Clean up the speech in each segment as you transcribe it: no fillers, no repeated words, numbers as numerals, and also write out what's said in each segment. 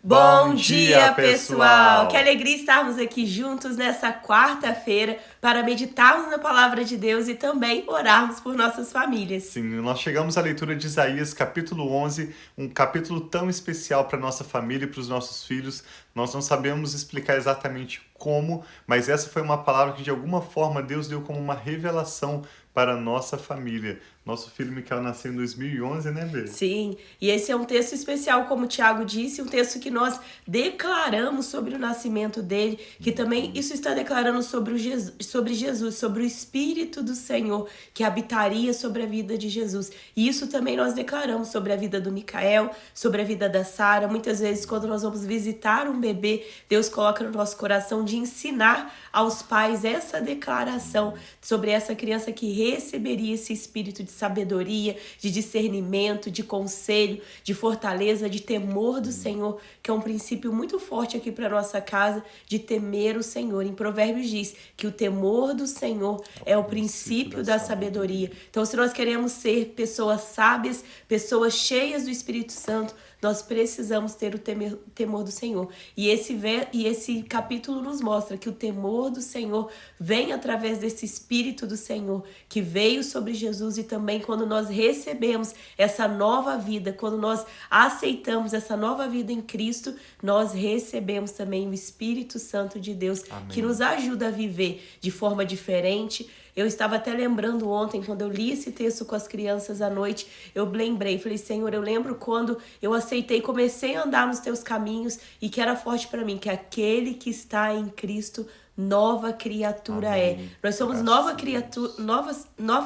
Bom dia, pessoal! Que alegria estarmos aqui juntos nessa quarta-feira para meditarmos na palavra de Deus e também orarmos por nossas famílias. Sim, nós chegamos à leitura de Isaías, capítulo 11, um capítulo tão especial para nossa família e para os nossos filhos. Nós não sabemos explicar exatamente como, mas essa foi uma palavra que de alguma forma Deus deu como uma revelação para a nossa família. Nosso filho Micael nasceu em 2011, né, Bê? Sim, e esse é um texto especial, como o Tiago disse, um texto que nós declaramos sobre o nascimento dele, que também isso está declarando sobre Jesus, sobre o Espírito do Senhor que habitaria sobre a vida de Jesus. E isso também nós declaramos sobre a vida do Micael, sobre a vida da Sara. Muitas vezes, quando nós vamos visitar um bebê, Deus coloca no nosso coração de ensinar aos pais essa declaração sobre essa criança que receberia esse espírito de sabedoria, de discernimento, de conselho, de fortaleza, de temor do Senhor, que é um princípio muito forte aqui para nossa casa, de temer o Senhor. Em Provérbios diz que o temor do Senhor é o princípio da sabedoria. Então, se nós queremos ser pessoas sábias, pessoas cheias do Espírito Santo, nós precisamos ter o temor do Senhor. E esse capítulo nos mostra que o temor do Senhor vem através desse Espírito do Senhor que veio sobre Jesus, e também quando nós recebemos essa nova vida, quando nós aceitamos essa nova vida em Cristo, nós recebemos também o Espírito Santo de Deus. Amém. Que nos ajuda a viver de forma diferente. Eu estava até lembrando ontem, quando eu li esse texto com as crianças à noite, eu lembrei, falei, Senhor, eu lembro quando eu aceitei, comecei a andar nos teus caminhos e que era forte para mim, que aquele que está em Cristo, nova criatura. Amém. É. Nós somos nova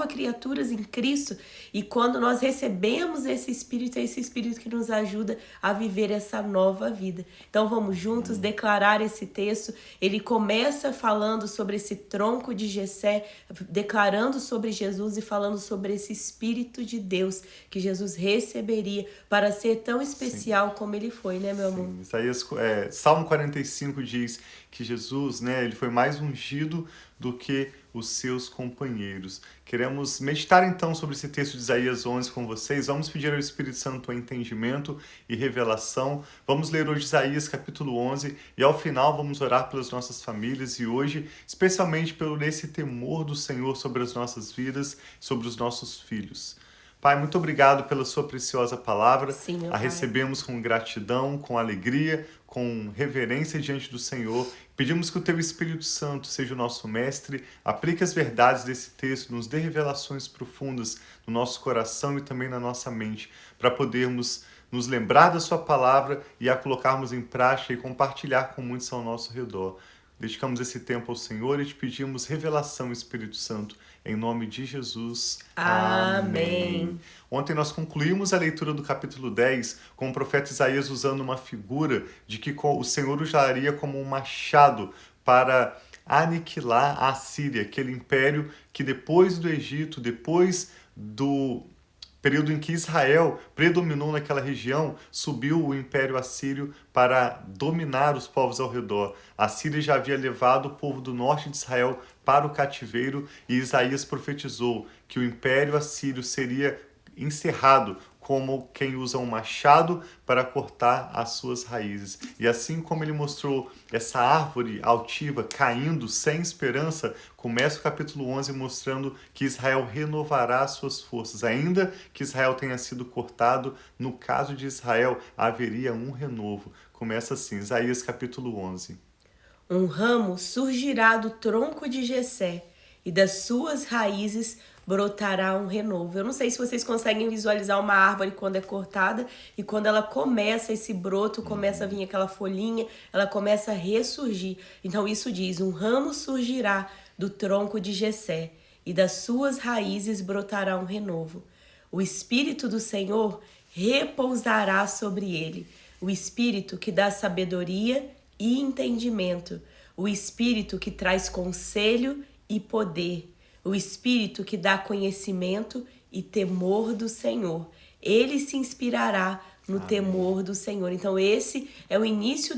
criaturas em Cristo, e quando nós recebemos esse Espírito, é esse Espírito que nos ajuda a viver essa nova vida. Então vamos juntos declarar esse texto. Ele começa falando sobre esse tronco de Jessé, declarando sobre Jesus e falando sobre esse Espírito de Deus que Jesus receberia para ser tão especial. Sim. Como ele foi, né, meu amor? Salmo 45 diz que Jesus, né, ele foi mais ungido do que os seus companheiros. Queremos meditar então sobre esse texto de Isaías 11 com vocês. Vamos pedir ao Espírito Santo entendimento e revelação. Vamos ler hoje Isaías capítulo 11 e ao final vamos orar pelas nossas famílias e hoje, especialmente pelo esse temor do Senhor sobre as nossas vidas, sobre os nossos filhos. Pai, muito obrigado pela sua preciosa palavra. Sim, a recebemos com gratidão, com alegria, com reverência diante do Senhor. Pedimos que o Teu Espírito Santo seja o nosso mestre, aplique as verdades desse texto, nos dê revelações profundas no nosso coração e também na nossa mente, para podermos nos lembrar da Sua palavra e a colocarmos em prática e compartilhar com muitos ao nosso redor. Dedicamos esse tempo ao Senhor e te pedimos revelação, Espírito Santo, em nome de Jesus. Amém. Ontem nós concluímos a leitura do capítulo 10 com o profeta Isaías usando uma figura de que o Senhor usaria como um machado para aniquilar a Assíria, aquele império que depois do Egito, depois do período em que Israel predominou naquela região, subiu o Império Assírio para dominar os povos ao redor. A Síria já havia levado o povo do norte de Israel para o cativeiro e Isaías profetizou que o Império Assírio seria encerrado como quem usa um machado para cortar as suas raízes. E assim como ele mostrou essa árvore altiva caindo sem esperança, começa o capítulo 11 mostrando que Israel renovará as suas forças. Ainda que Israel tenha sido cortado, no caso de Israel haveria um renovo. Começa assim, Isaías capítulo 11. Um ramo surgirá do tronco de Jessé, e das suas raízes brotará um renovo. Eu não sei se vocês conseguem visualizar uma árvore quando é cortada e quando ela começa, esse broto começa a vir aquela folhinha, ela começa a ressurgir. Então isso diz, um ramo surgirá do tronco de Jessé e das suas raízes brotará um renovo. O Espírito do Senhor repousará sobre ele, o Espírito que dá sabedoria e entendimento, o Espírito que traz conselho e poder, o Espírito que dá conhecimento e temor do Senhor. Ele se inspirará no Amém. temor do Senhor. Então esse é o início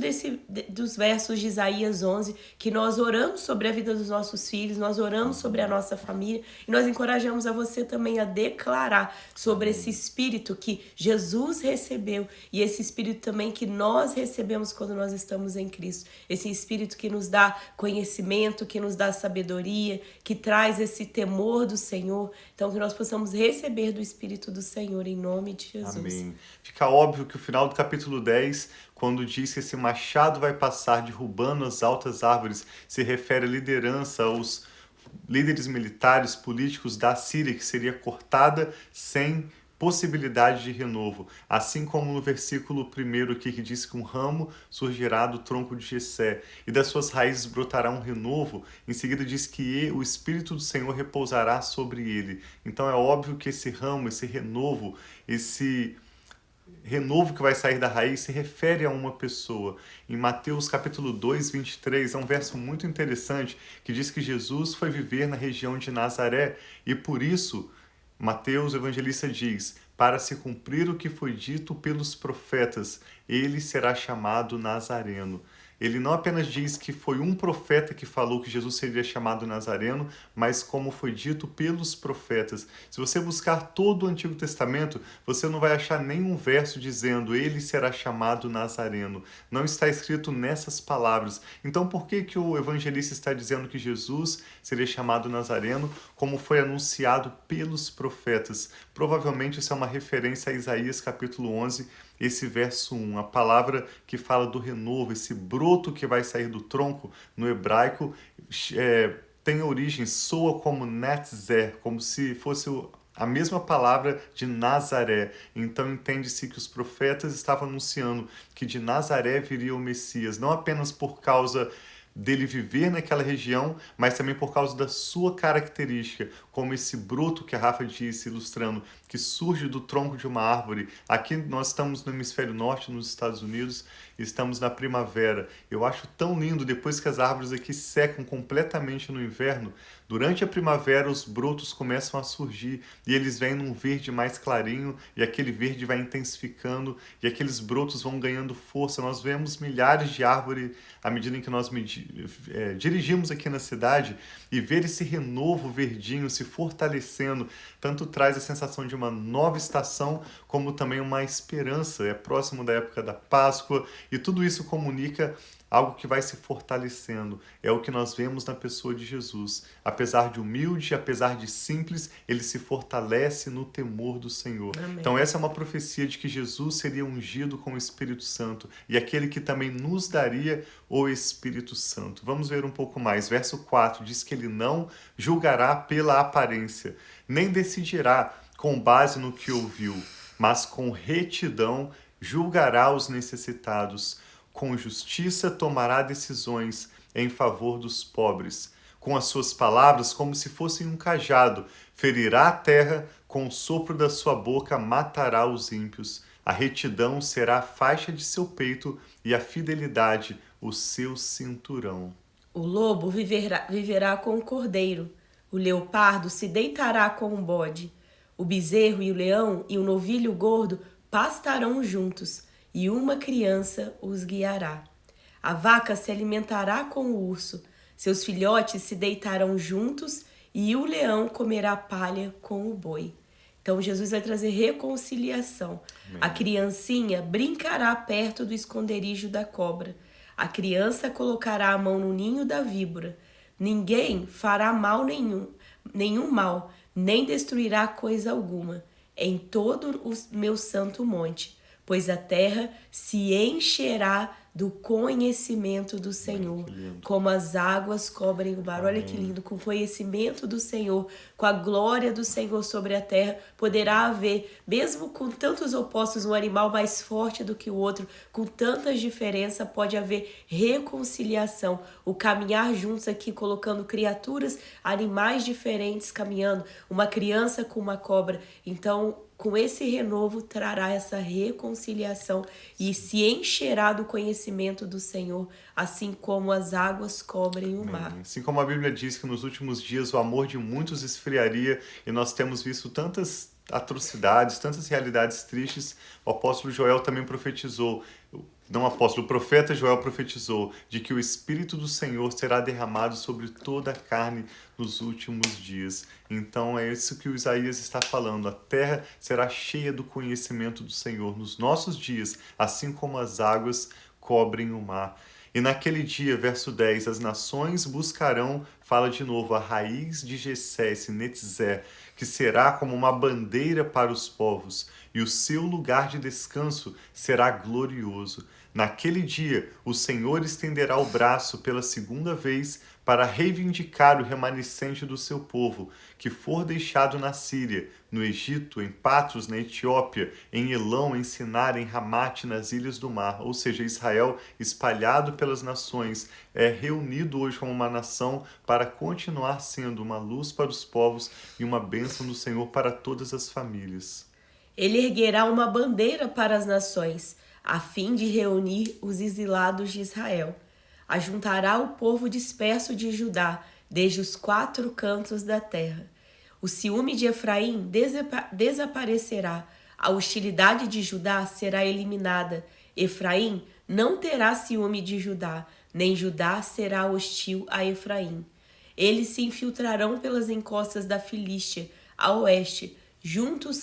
dos versos de Isaías 11, que nós oramos sobre a vida dos nossos filhos, nós oramos sobre a nossa família, e nós encorajamos a você também a declarar sobre esse espírito que Jesus recebeu, e esse espírito também que nós recebemos quando nós estamos em Cristo. Esse espírito que nos dá conhecimento, que nos dá sabedoria, que traz esse temor do Senhor. Então que nós possamos receber do Espírito do Senhor em nome de Jesus. Amém. Fica óbvio que o final do capítulo 10, quando diz que esse machado vai passar derrubando as altas árvores, se refere à liderança, aos líderes militares, políticos da Síria, que seria cortada sem possibilidade de renovo. Assim como no versículo 1 aqui, que diz que um ramo surgirá do tronco de Jessé e das suas raízes brotará um renovo. Em seguida diz que o Espírito do Senhor repousará sobre ele. Então é óbvio que esse ramo, esse renovo que vai sair da raiz se refere a uma pessoa. Em Mateus capítulo 2, 23, é um verso muito interessante que diz que Jesus foi viver na região de Nazaré e por isso Mateus, o evangelista, diz: para se cumprir o que foi dito pelos profetas, ele será chamado Nazareno. Ele não apenas diz que foi um profeta que falou que Jesus seria chamado Nazareno, mas como foi dito pelos profetas. Se você buscar todo o Antigo Testamento, você não vai achar nenhum verso dizendo ele será chamado Nazareno. Não está escrito nessas palavras. Então por que o evangelista está dizendo que Jesus seria chamado Nazareno, como foi anunciado pelos profetas? Provavelmente isso é uma referência a Isaías capítulo 11, esse verso 1, a palavra que fala do renovo, esse broto que vai sair do tronco, no hebraico, tem origem, soa como netzer, como se fosse a mesma palavra de Nazaré. Então entende-se que os profetas estavam anunciando que de Nazaré viria o Messias, não apenas por causa dele viver naquela região, mas também por causa da sua característica, como esse broto que a Rafa disse, ilustrando, que surge do tronco de uma árvore. Aqui nós estamos no hemisfério norte, nos Estados Unidos, estamos na primavera. Eu acho tão lindo, depois que as árvores aqui secam completamente no inverno, durante a primavera os brotos começam a surgir e eles vêm num verde mais clarinho e aquele verde vai intensificando e aqueles brotos vão ganhando força. Nós vemos milhares de árvores à medida em que nós dirigimos aqui na cidade e ver esse renovo verdinho se fortalecendo, tanto traz a sensação de uma nova estação, como também uma esperança. É próximo da época da Páscoa e tudo isso comunica algo que vai se fortalecendo. É o que nós vemos na pessoa de Jesus. Apesar de humilde, apesar de simples, ele se fortalece no temor do Senhor. Amém. Então essa é uma profecia de que Jesus seria ungido com o Espírito Santo e aquele que também nos daria o Espírito Santo. Vamos ver um pouco mais. Verso 4 diz que ele não julgará pela aparência, nem decidirá com base no que ouviu, mas com retidão julgará os necessitados. Com justiça tomará decisões em favor dos pobres. Com as suas palavras, como se fossem um cajado, ferirá a terra, com o sopro da sua boca matará os ímpios. A retidão será a faixa de seu peito e a fidelidade o seu cinturão. O lobo viverá com o cordeiro, o leopardo se deitará com o bode, o bezerro e o leão e o novilho gordo pastarão juntos, e uma criança os guiará. A vaca se alimentará com o urso, seus filhotes se deitarão juntos, e o leão comerá palha com o boi. Então Jesus vai trazer reconciliação. Amém. A criancinha brincará perto do esconderijo da cobra. A criança colocará a mão no ninho da víbora. Ninguém fará mal nenhum mal, nem destruirá coisa alguma em todo o meu santo monte, pois a terra se encherá do conhecimento do Senhor, como as águas cobrem o mar. Olha que lindo, com o conhecimento do Senhor, com a glória do Senhor sobre a terra, poderá haver, mesmo com tantos opostos, um animal mais forte do que o outro, com tantas diferenças, pode haver reconciliação, o caminhar juntos aqui, colocando criaturas, animais diferentes caminhando, uma criança com uma cobra. Então, com esse renovo trará essa reconciliação e se encherá do conhecimento do Senhor, assim como as águas cobrem o mar. Assim como a Bíblia diz que nos últimos dias o amor de muitos esfriaria, e nós temos visto tantas atrocidades, tantas realidades tristes, o apóstolo Joel também profetizou, não o apóstolo, o profeta Joel profetizou de que o Espírito do Senhor será derramado sobre toda a carne nos últimos dias. Então é isso que o Isaías está falando. A terra será cheia do conhecimento do Senhor nos nossos dias, assim como as águas cobrem o mar. E naquele dia, verso 10, as nações buscarão, fala de novo, a raiz de Jessé, esse Netzer, que será como uma bandeira para os povos, e o seu lugar de descanso será glorioso. Naquele dia, o Senhor estenderá o braço pela segunda vez para reivindicar o remanescente do seu povo, que for deixado na Síria, no Egito, em Patros, na Etiópia, em Elão, em Sinar, em Ramate, nas ilhas do mar. Ou seja, Israel, espalhado pelas nações, é reunido hoje como uma nação para continuar sendo uma luz para os povos e uma bênção do Senhor para todas as famílias. Ele erguerá uma bandeira para as nações, a fim de reunir os exilados de Israel. Ajuntará o povo disperso de Judá, desde os 4 cantos da terra. O ciúme de Efraim desaparecerá, a hostilidade de Judá será eliminada. Efraim não terá ciúme de Judá, nem Judá será hostil a Efraim. Eles se infiltrarão pelas encostas da Filístia, a oeste, juntos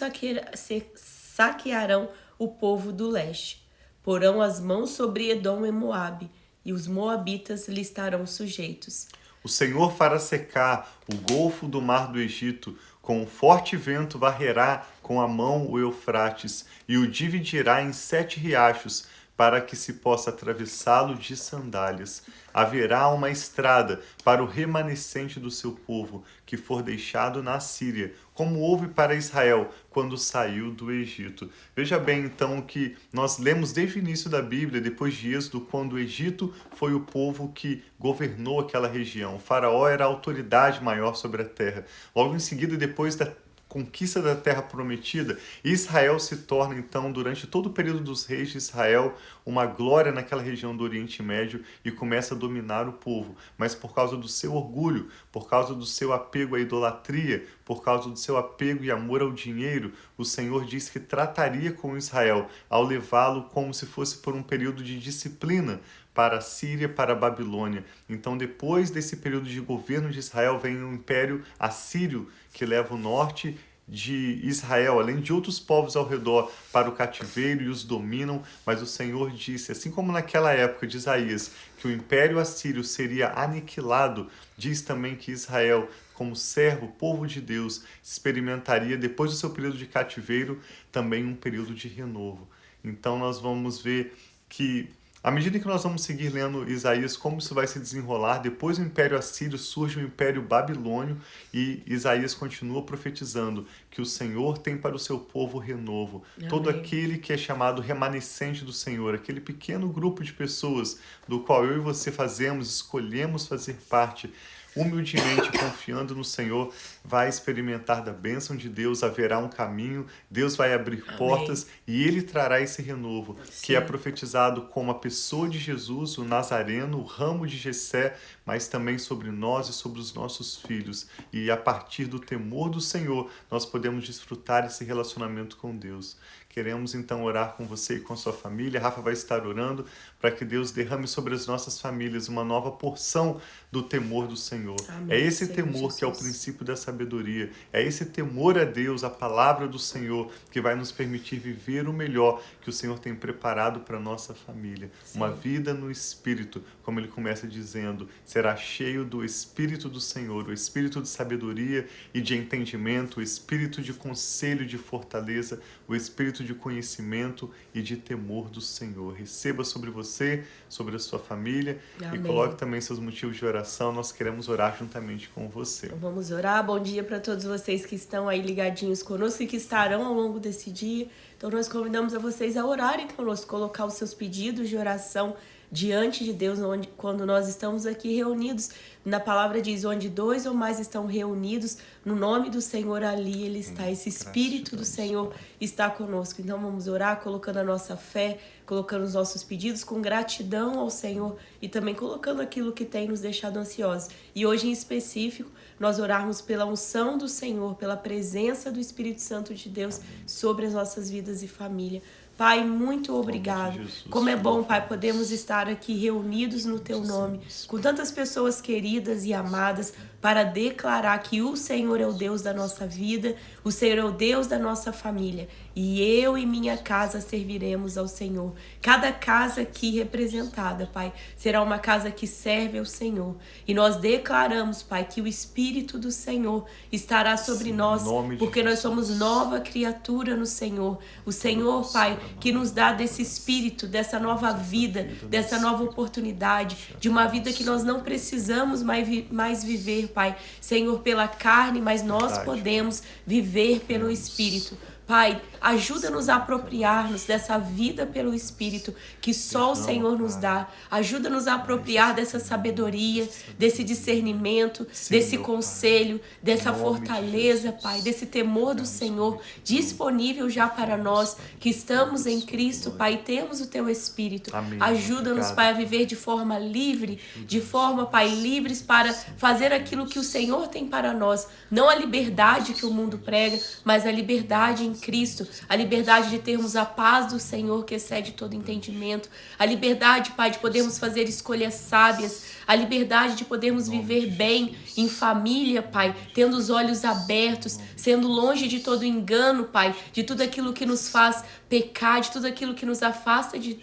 saquearão o povo do leste. Porão as mãos sobre Edom e Moabe, e os moabitas lhe estarão sujeitos. O Senhor fará secar o golfo do mar do Egito, com um forte vento varrerá com a mão o Eufrates, e o dividirá em 7 riachos, para que se possa atravessá-lo de sandálias. Haverá uma estrada para o remanescente do seu povo, que for deixado na Síria, como houve para Israel quando saiu do Egito. Veja bem, então, que nós lemos desde o início da Bíblia, depois de Êxodo, quando o Egito foi o povo que governou aquela região. O faraó era a autoridade maior sobre a terra. Logo em seguida, depois da conquista da terra prometida, Israel se torna então, durante todo o período dos reis de Israel, uma glória naquela região do Oriente Médio e começa a dominar o povo. Mas por causa do seu orgulho, por causa do seu apego à idolatria, por causa do seu apego e amor ao dinheiro, o Senhor diz que trataria com Israel ao levá-lo como se fosse por um período de disciplina para a Síria, para a Babilônia. Então, depois desse período de governo de Israel, vem o Império Assírio, que leva o norte de Israel, além de outros povos ao redor, para o cativeiro e os dominam. Mas o Senhor disse, assim como naquela época de Isaías, que o Império Assírio seria aniquilado, diz também que Israel, como servo, povo de Deus, experimentaria, depois do seu período de cativeiro, também um período de renovo. Então, nós vamos ver que, à medida que nós vamos seguir lendo Isaías, como isso vai se desenrolar, depois do Império Assírio surge o Império Babilônio e Isaías continua profetizando que o Senhor tem para o seu povo renovo. Amém. Todo aquele que é chamado remanescente do Senhor, aquele pequeno grupo de pessoas do qual eu e você escolhemos fazer parte, humildemente confiando no Senhor, vai experimentar da bênção de Deus, haverá um caminho, Deus vai abrir portas e Ele trará esse renovo, que é profetizado como a pessoa de Jesus, o Nazareno, o ramo de Jessé, mas também sobre nós e sobre os nossos filhos. E a partir do temor do Senhor, nós podemos desfrutar esse relacionamento com Deus. Queremos então orar com você e com sua família. A Rafa vai estar orando para que Deus derrame sobre as nossas famílias uma nova porção do temor do Senhor. Amém, é esse Senhor temor Jesus, que é o princípio da sabedoria. É esse temor a Deus, a palavra do Senhor, que vai nos permitir viver o melhor que o Senhor tem preparado para a nossa família. Sim. Uma vida no Espírito, como ele começa dizendo, será cheio do Espírito do Senhor, o Espírito de sabedoria e de entendimento, o Espírito de conselho e de fortaleza, o Espírito de conhecimento e de temor do Senhor. Receba sobre você, sobre a sua família. Amém. E coloque também seus motivos de oração. Nós queremos orar juntamente com você. Então vamos orar. Bom dia para todos vocês que estão aí ligadinhos conosco e que estarão ao longo desse dia. Então nós convidamos a vocês a orarem conosco, colocar os seus pedidos de oração diante de Deus, quando nós estamos aqui reunidos. Na palavra diz, onde 2 ou mais estão reunidos, no nome do Senhor, ali Ele está. Esse Espírito do Senhor está conosco. Então vamos orar colocando a nossa fé, colocando os nossos pedidos com gratidão ao Senhor e também colocando aquilo que tem nos deixado ansiosos. E hoje em específico, nós orarmos pela unção do Senhor, pela presença do Espírito Santo de Deus sobre as nossas vidas e família. Pai, muito obrigado. Como é bom, Pai, podemos estar aqui reunidos no Teu nome, com tantas pessoas queridas e amadas, para declarar que o Senhor é o Deus da nossa vida, o Senhor é o Deus da nossa família, e eu e minha casa serviremos ao Senhor. Cada casa aqui representada, Pai, será uma casa que serve ao Senhor. E nós declaramos, Pai, que o Espírito do Senhor estará sobre nós, porque nós somos nova criatura no Senhor. O Senhor, Pai, que nos dá desse Espírito, dessa nova vida, dessa nova oportunidade, de uma vida que nós não precisamos mais viver, Pai, Senhor, pela carne, mas nós podemos viver pelo Espírito. Pai, ajuda-nos a apropriar-nos dessa vida pelo Espírito que só o Senhor nos dá. Ajuda-nos a apropriar dessa sabedoria, desse discernimento, desse conselho, dessa fortaleza, Pai, desse temor do Senhor disponível já para nós que estamos em Cristo, Pai, e temos o Teu Espírito. Ajuda-nos, Pai, a viver de forma livre, de forma, Pai, livres para fazer aquilo que o Senhor tem para nós. Não a liberdade que o mundo prega, mas a liberdade em Cristo, a liberdade de termos a paz do Senhor que excede todo entendimento, a liberdade, Pai, de podermos fazer escolhas sábias, a liberdade de podermos viver bem em família, Pai, tendo os olhos abertos, sendo longe de todo engano, Pai, de tudo aquilo que nos faz pecar, de tudo aquilo que nos afasta de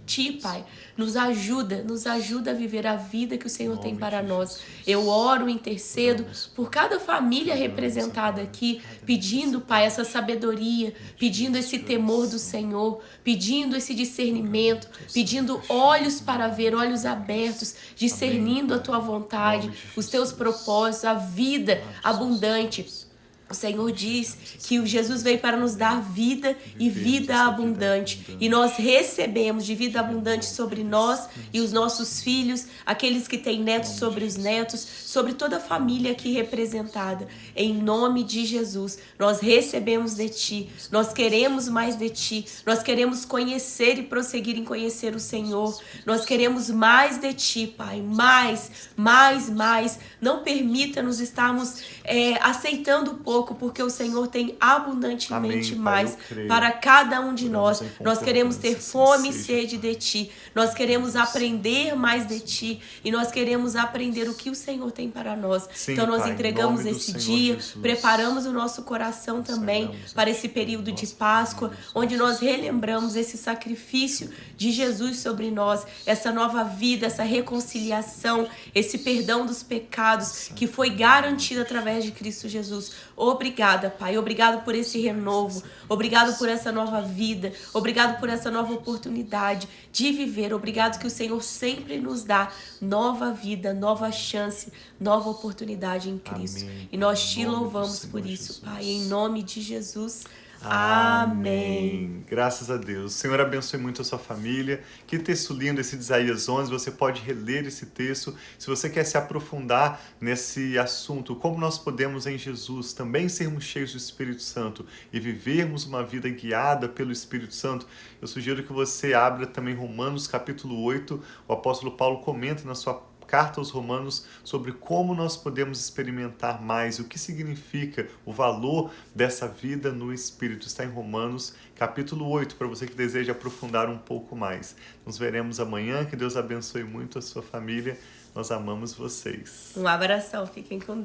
Ti, Pai. Nos ajuda a viver a vida que o Senhor tem para nós. Eu oro, intercedo por cada família representada aqui, pedindo, Pai, essa sabedoria, pedindo esse temor do Senhor, pedindo esse discernimento, pedindo olhos para ver, olhos abertos, discernindo a Tua vontade, os Teus propósitos, a vida abundante. O Senhor diz que o Jesus veio para nos dar vida e vida abundante. E nós recebemos de vida abundante sobre nós e os nossos filhos, aqueles que têm netos sobre os netos, sobre toda a família aqui representada. Em nome de Jesus, nós recebemos de Ti, nós queremos mais de Ti, nós queremos conhecer e prosseguir em conhecer o Senhor. Nós queremos mais de Ti, Pai, mais. Não permita-nos estarmos aceitando pouco, porque o Senhor tem abundantemente mais para cada um de nós. Nós queremos ter fome e sede de Ti. Nós queremos aprender mais de Ti. E nós queremos aprender o que o Senhor tem para nós. Então nós entregamos esse dia, preparamos o nosso coração também para esse período de Páscoa, onde nós relembramos esse sacrifício de Jesus sobre nós, essa nova vida, essa reconciliação, esse perdão dos pecados que foi garantido através de Cristo Jesus. Obrigada, Pai. Obrigado por esse renovo. Obrigado por essa nova vida. Obrigado por essa nova oportunidade de viver. Obrigado que o Senhor sempre nos dá nova vida, nova chance, nova oportunidade em Cristo. E nós Te louvamos por isso, Pai. Em nome de Jesus. Amém. Graças a Deus. O Senhor abençoe muito a sua família. Que texto lindo esse de Isaías 11. Você pode reler esse texto. Se você quer se aprofundar nesse assunto, como nós podemos em Jesus também sermos cheios do Espírito Santo e vivermos uma vida guiada pelo Espírito Santo, eu sugiro que você abra também Romanos capítulo 8. O apóstolo Paulo comenta na sua carta aos Romanos sobre como nós podemos experimentar mais, o que significa o valor dessa vida no Espírito. Está em Romanos capítulo 8, para você que deseja aprofundar um pouco mais. Nos veremos amanhã, que Deus abençoe muito a sua família. Nós amamos vocês. Um abração, fiquem com Deus.